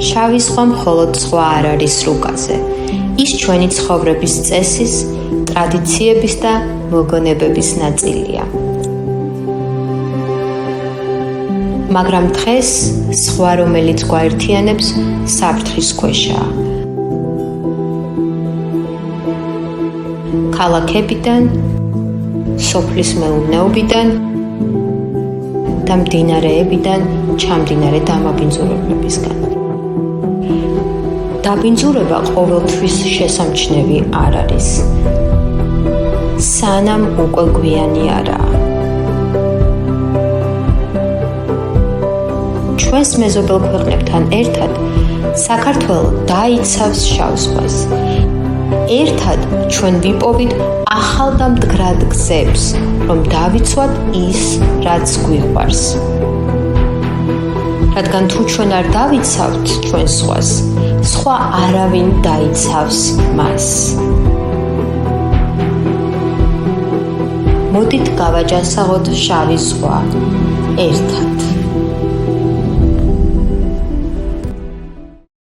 შავი ზღვა მხოლოდ ზღვა არ არის რუკაზე. ის ჩვენი ცხოვრების წესის, ტრადიციების და მოგონებების ნაწილია. მაგრამ დღეს ზღვა, რომელიც გვაერთიანებს, საფრთხის ქვეშაა. ქალაქებიდან, სოფლის მეურნეობიდან და მდინარეებიდან ჩამდინარე დამაბინძურებლებისგან. დაბინძურება ყოველთვის შესამჩნევი არ არის. სანამ უკვე გვიანი არაა. ჩვენს მეზობელ ქვეყნებთან ერთად საქართველო დაიცავს შავ ზღვას. ერთად ჩვენ ვიპოვით ახალ და მდგრად გზებს, რომ დავიცვათ ის, რაც გვიყვარს. რადგან თუ ჩვენ არ დავიცავთ ჩვენ ზღვას, სხვა არავინ დაიცავს მას. მოდით გავაჯანსაღოთ შავი ზღვა ერთად.